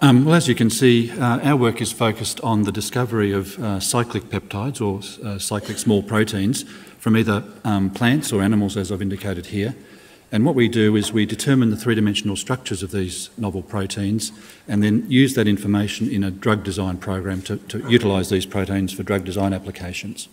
Well, as you can see, our work is focused on the discovery of cyclic peptides or cyclic small proteins from either plants or animals, as I've indicated here. And what we do is we determine the three-dimensional structures of these novel proteins and then use that information in a drug design program to utilise these proteins for drug design applications.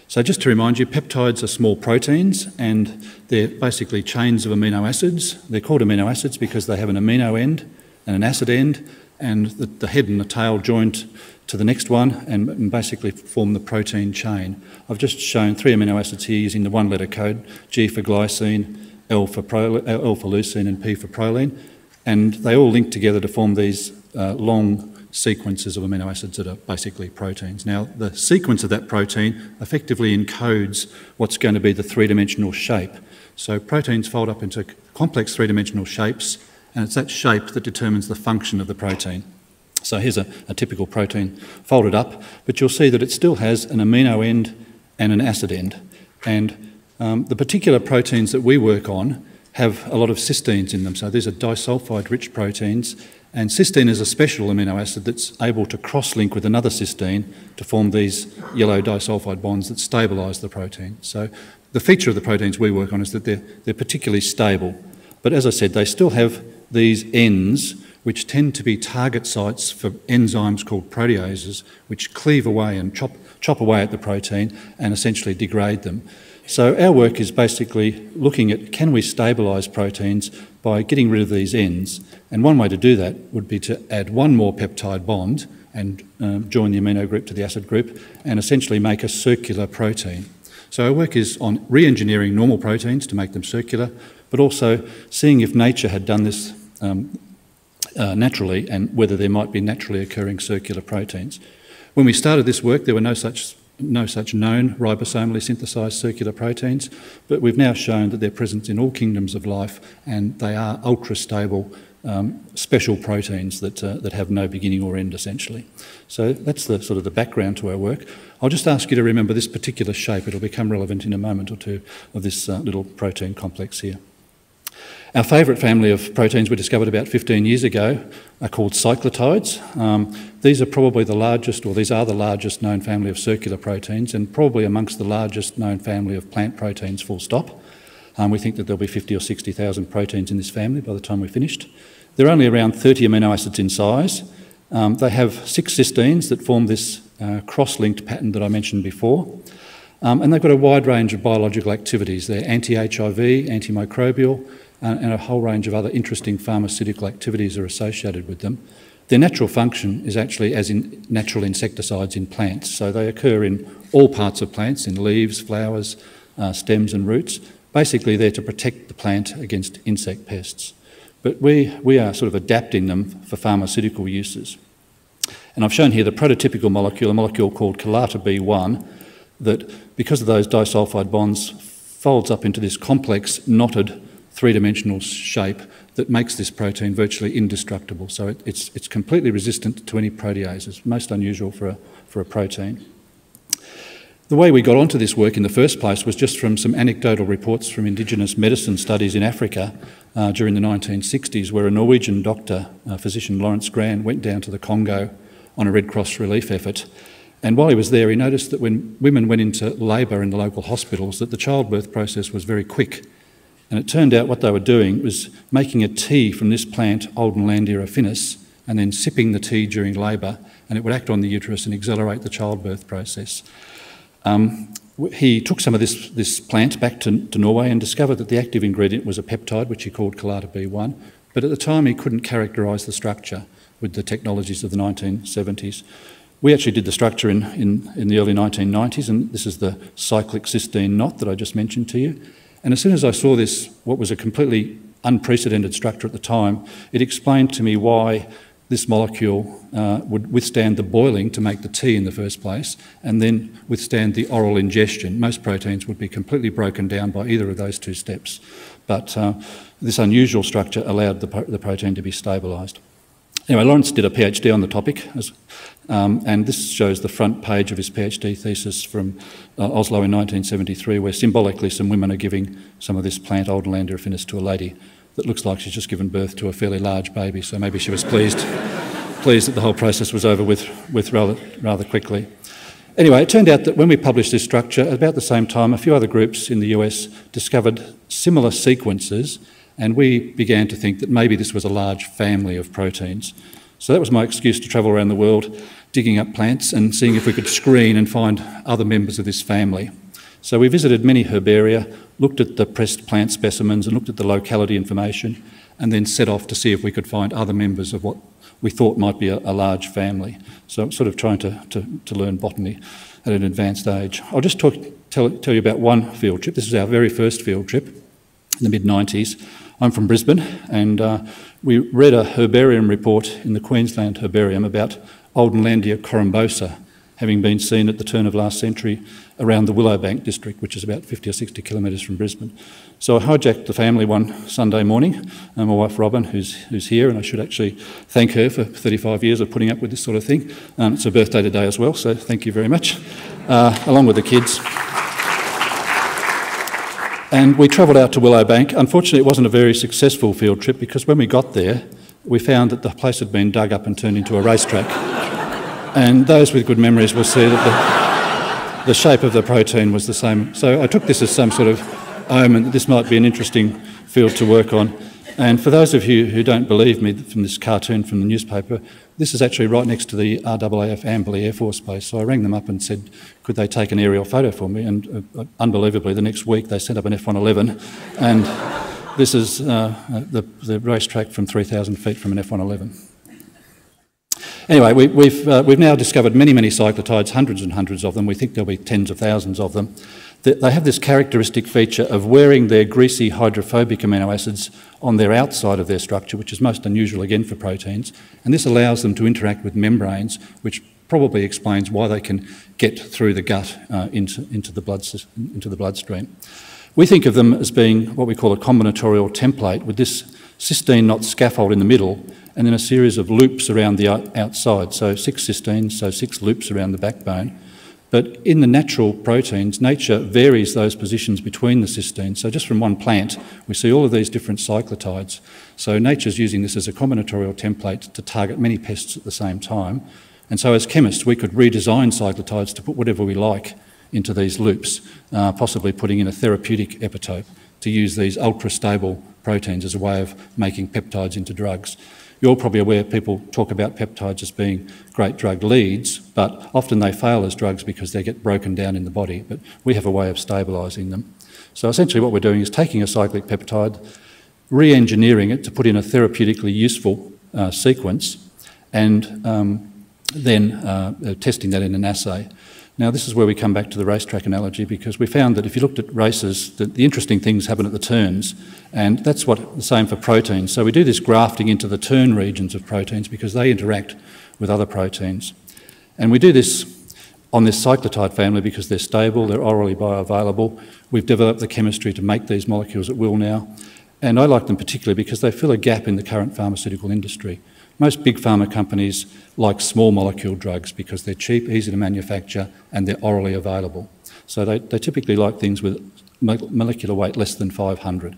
So just to remind you, peptides are small proteins and they're basically chains of amino acids. They're called amino acids because they have an amino end and an acid end, and the head and the tail joint to the next one and basically form the protein chain. I've just shown 3 amino acids here using the one-letter code, G for glycine, L for leucine and P for proline, and they all link together to form these long sequences of amino acids that are basically proteins. Now, the sequence of that protein effectively encodes what's going to be the three-dimensional shape. So proteins fold up into complex three-dimensional shapes, and it's that shape that determines the function of the protein. So here's a typical protein folded up, but you'll see that it still has an amino end and an acid end. And the particular proteins that we work on have a lot of cysteines in them. So these are disulfide-rich proteins, and cysteine is a special amino acid that's able to cross-link with another cysteine to form these yellow disulfide bonds that stabilise the protein. So the feature of the proteins we work on is that they're particularly stable. But as I said, they still have these ends, which tend to be target sites for enzymes called proteases, which cleave away and chop away at the protein and essentially degrade them. So our work is basically looking at, can we stabilise proteins by getting rid of these ends? And one way to do that would be to add one more peptide bond and join the amino group to the acid group and essentially make a circular protein. So our work is on re-engineering normal proteins to make them circular, but also seeing if nature had done this naturally and whether there might be naturally occurring circular proteins. When we started this work, there were no such known ribosomally synthesised circular proteins, but we've now shown that they're present in all kingdoms of life and they are ultra-stable special proteins that have no beginning or end, essentially. So that's the sort of the background to our work. I'll just ask you to remember this particular shape. It'll become relevant in a moment or two of this little protein complex here. Our favourite family of proteins we discovered about 15 years ago are called cyclotides. These are probably the largest, or these are the largest known family of circular proteins and probably amongst the largest known family of plant proteins, full stop. We think that there'll be 50 or 60,000 proteins in this family by the time we're finished. They're only around 30 amino acids in size. They have 6 cysteines that form this cross-linked pattern that I mentioned before. And they've got a wide range of biological activities. They're anti-HIV, antimicrobial, and a whole range of other interesting pharmaceutical activities are associated with them. Their natural function is actually as in natural insecticides in plants. So they occur in all parts of plants, in leaves, flowers, stems and roots. Basically, they're to protect the plant against insect pests. But we are sort of adapting them for pharmaceutical uses. And I've shown here the prototypical molecule, a molecule called Chelata B1, that because of those disulfide bonds folds up into this complex knotted three-dimensional shape that makes this protein virtually indestructible. So it's completely resistant to any proteases, most unusual for a protein. The way we got onto this work in the first place was just from some anecdotal reports from Indigenous medicine studies in Africa during the 1960s, where a Norwegian doctor, physician Lawrence Gran, went down to the Congo on a Red Cross relief effort. And while he was there, he noticed that when women went into labour in the local hospitals, that the childbirth process was very quick. And it turned out what they were doing was making a tea from this plant, Oldenlandia affinis, and then sipping the tea during labour, and it would act on the uterus and accelerate the childbirth process. He took some of this plant back to Norway and discovered that the active ingredient was a peptide, which he called Chelata B1, but at the time he couldn't characterise the structure with the technologies of the 1970s. We actually did the structure in the early 1990s, and this is the cyclic cysteine knot that I just mentioned to you. And as soon as I saw this, what was a completely unprecedented structure at the time, it explained to me why this molecule would withstand the boiling to make the tea in the first place and then withstand the oral ingestion. Most proteins would be completely broken down by either of those two steps. But this unusual structure allowed the protein to be stabilised. Anyway, Lawrence did a PhD on the topic, and this shows the front page of his PhD thesis from Oslo in 1973, where symbolically some women are giving some of this plant, Oldenlandia affinis, to a lady that looks like she's just given birth to a fairly large baby, so maybe she was pleased. pleased that the whole process was over with rather quickly. Anyway, it turned out that when we published this structure, at about the same time, a few other groups in the US discovered similar sequences, and we began to think that maybe this was a large family of proteins. So that was my excuse to travel around the world, digging up plants and seeing if we could screen and find other members of this family. So we visited many herbaria, looked at the pressed plant specimens and looked at the locality information, and then set off to see if we could find other members of what we thought might be a large family. So I'm sort of trying to learn botany at an advanced age. I'll just tell you about one field trip. This is our very first field trip in the mid-90s. I'm from Brisbane, and we read a herbarium report in the Queensland Herbarium about Oldenlandia corymbosa having been seen at the turn of last century around the Willowbank district, which is about 50 or 60 kilometres from Brisbane. So I hijacked the family one Sunday morning, and my wife Robin, who's here, and I should actually thank her for 35 years of putting up with this sort of thing. It's her birthday today as well, so thank you very much, along with the kids. And we travelled out to Willowbank. Unfortunately, it wasn't a very successful field trip because when we got there, we found that the place had been dug up and turned into a racetrack. And those with good memories will see that the shape of the protein was the same. So I took this as some sort of omen that this might be an interesting field to work on. And for those of you who don't believe me from this cartoon from the newspaper, this is actually right next to the RAAF Amberley Air Force Base. So I rang them up and said, could they take an aerial photo for me? And unbelievably, the next week they sent up an F-111. And this is the racetrack from 3,000 feet from an F-111. Anyway, we've now discovered many cyclotides, hundreds and hundreds of them. We think there'll be tens of thousands of them. They have this characteristic feature of wearing their greasy hydrophobic amino acids on their outside of their structure, which is most unusual again for proteins, and this allows them to interact with membranes, which probably explains why they can get through the gut into the bloodstream. We think of them as being what we call a combinatorial template with this cysteine knot scaffold in the middle and then a series of loops around the outside, so 6 cysteines, so 6 loops around the backbone. But in the natural proteins, nature varies those positions between the cysteines. So just from one plant, we see all of these different cyclotides. So nature's using this as a combinatorial template to target many pests at the same time. And so as chemists, we could redesign cyclotides to put whatever we like into these loops, possibly putting in a therapeutic epitope to use these ultra-stable proteins as a way of making peptides into drugs. You're probably aware people talk about peptides as being great drug leads, but often they fail as drugs because they get broken down in the body, but we have a way of stabilising them. So essentially what we're doing is taking a cyclic peptide, re-engineering it to put in a therapeutically useful sequence, and then testing that in an assay. Now this is where we come back to the racetrack analogy, because we found that if you looked at races, that the interesting things happen at the turns, and that's the same for proteins. So we do this grafting into the turn regions of proteins because they interact with other proteins. And we do this on this cyclotide family because they're stable, they're orally bioavailable. We've developed the chemistry to make these molecules at will now, and I like them particularly because they fill a gap in the current pharmaceutical industry. Most big pharma companies like small molecule drugs because they're cheap, easy to manufacture, and they're orally available. So they typically like things with molecular weight less than 500.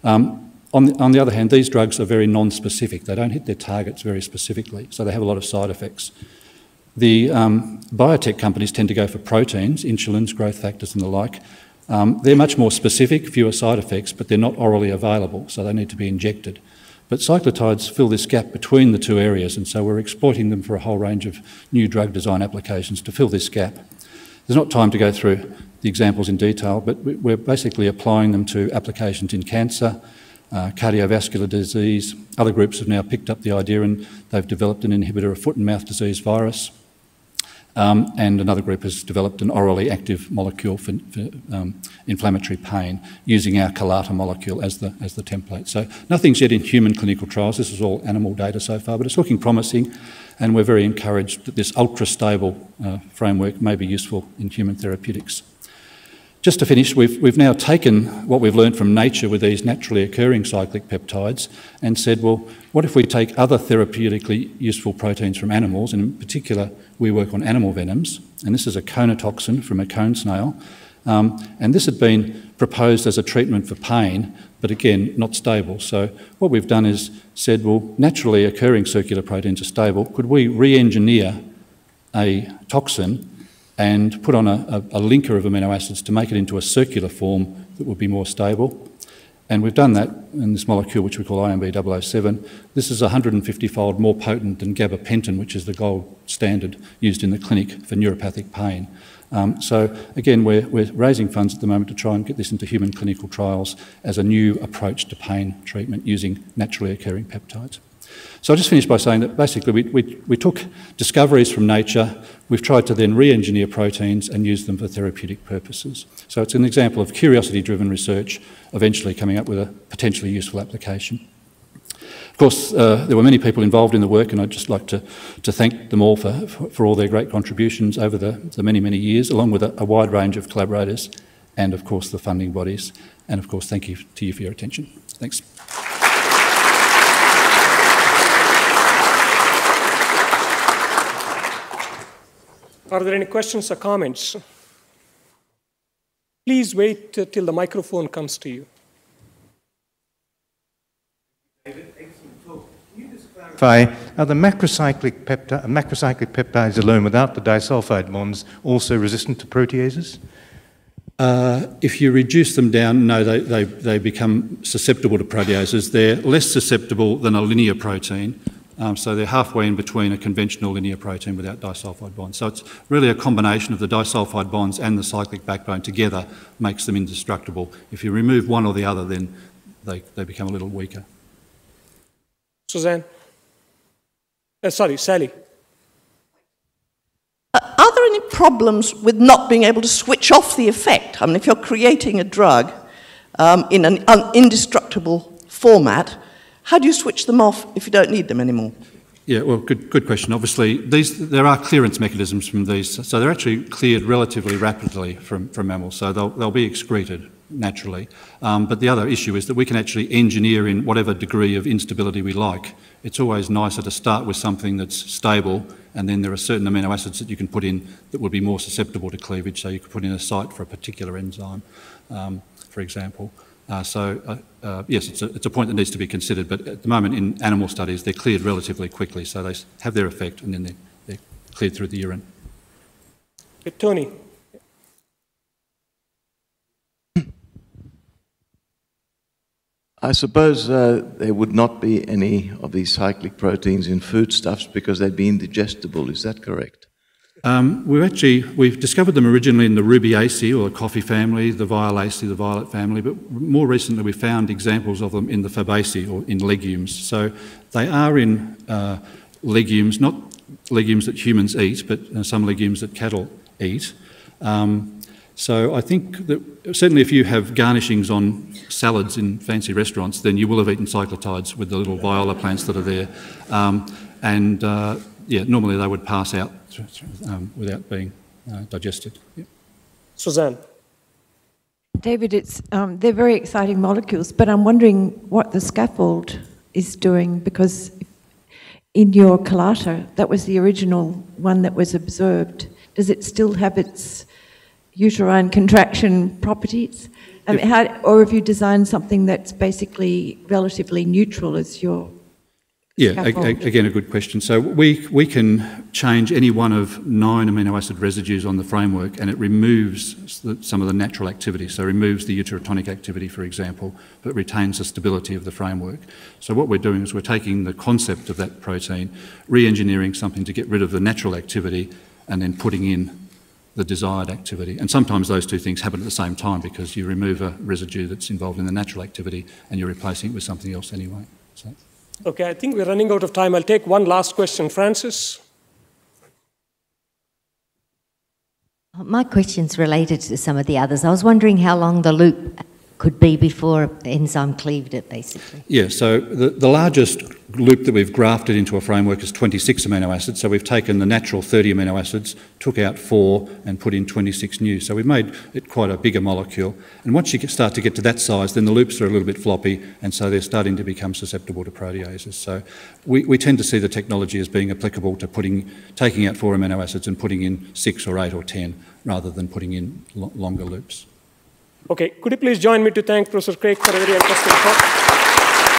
On the other hand, these drugs are very non-specific. They don't hit their targets very specifically, so they have a lot of side effects. The biotech companies tend to go for proteins, insulins, growth factors and the like. They're much more specific, fewer side effects, but they're not orally available, so they need to be injected. But cyclotides fill this gap between the two areas, and so we're exploiting them for a whole range of new drug design applications to fill this gap. There's not time to go through the examples in detail, but we're basically applying them to applications in cancer, cardiovascular disease. Other groups have now picked up the idea and they've developed an inhibitor of foot and mouth disease virus. And another group has developed an orally active molecule for inflammatory pain using our Calata molecule as the template. So nothing's yet in human clinical trials. This is all animal data so far, but it's looking promising, and we're very encouraged that this ultra-stable framework may be useful in human therapeutics. Just to finish, we've now taken what we've learned from nature with these naturally occurring cyclic peptides and said, well, what if we take other therapeutically useful proteins from animals, and in particular we work on animal venoms, and this is a conotoxin from a cone snail, and this had been proposed as a treatment for pain but again, not stable. So what we've done is said, well, naturally occurring circular proteins are stable. Could we re-engineer a toxin and put on a linker of amino acids to make it into a circular form that would be more stable? And we've done that in this molecule, which we call IMB-007. This is 150-fold more potent than gabapentin, which is the gold standard used in the clinic for neuropathic pain. So again, we're raising funds at the moment to try and get this into human clinical trials as a new approach to pain treatment using naturally occurring peptides. So I'll just finish by saying that basically we took discoveries from nature, we've tried to then re-engineer proteins and use them for therapeutic purposes. So it's an example of curiosity-driven research eventually coming up with a potentially useful application. Of course, there were many people involved in the work, and I'd just like to thank them all for all their great contributions over the many, many years, along with a wide range of collaborators and, of course, the funding bodies. And, of course, thank you to you for your attention. Thanks. Are there any questions or comments? Please wait till the microphone comes to you. David, excellent talk. Can you just clarify, are the macrocyclic peptides alone without the disulfide bonds also resistant to proteases? If you reduce them down, no, they become susceptible to proteases. They're less susceptible than a linear protein. So they're halfway in between a conventional linear protein without disulfide bonds. So it's really a combination of the disulfide bonds and the cyclic backbone together makes them indestructible. If you remove one or the other, then they become a little weaker. Suzanne? Sorry, Sally. Are there any problems with not being able to switch off the effect? I mean, if you're creating a drug in an indestructible format, how do you switch them off if you don't need them anymore? Yeah, well, good question. Obviously, there are clearance mechanisms from these, so they're actually cleared relatively rapidly from mammals, so they'll be excreted naturally. But the other issue is that we can actually engineer in whatever degree of instability we like. It's always nicer to start with something that's stable, and then there are certain amino acids that you can put in that would be more susceptible to cleavage, so you could put in a site for a particular enzyme, for example. Yes, it's a point that needs to be considered, but at the moment in animal studies they're cleared relatively quickly, so they have their effect and then they're cleared through the urine. Tony. I suppose there would not be any of these cyclic proteins in foodstuffs because they'd be indigestible, is that correct? We've discovered them originally in the Rubiaceae, or the coffee family, the Violaceae, the violet family, but more recently we found examples of them in the Fabaceae, or in legumes. So they are in legumes, not legumes that humans eat, but some legumes that cattle eat. So I think that certainly if you have garnishings on salads in fancy restaurants, then you will have eaten cyclotides with the little viola plants that are there. Yeah, normally they would pass out without being digested. Yep. Suzanne. David, they're very exciting molecules, but I'm wondering what the scaffold is doing, because in your collata, that was the original one that was observed. Does it still have its uterine contraction properties? I mean, or have you designed something that's basically relatively neutral as your Yeah, again, a good question. So we can change any one of 9 amino acid residues on the framework, and it removes some of the natural activity. So it removes the uterotonic activity, for example, but retains the stability of the framework. So what we're doing is we're taking the concept of that protein, re-engineering something to get rid of the natural activity, and then putting in the desired activity. And sometimes those two things happen at the same time, because you remove a residue that's involved in the natural activity and you're replacing it with something else anyway. So. Okay, I think we're running out of time. I'll take one last question. Francis? My question's related to some of the others. I was wondering how long the loop could be before the enzyme cleaved it, basically. Yeah, so the largest loop that we've grafted into a framework is 26 amino acids. So we've taken the natural 30 amino acids, took out 4 and put in 26 new. So we've made it quite a bigger molecule. And once you start to get to that size, then the loops are a little bit floppy, and so they're starting to become susceptible to proteases. So we tend to see the technology as being applicable to taking out 4 amino acids and putting in 6 or 8 or 10, rather than putting in longer loops. Okay, could you please join me to thank Professor Craik for a very interesting talk?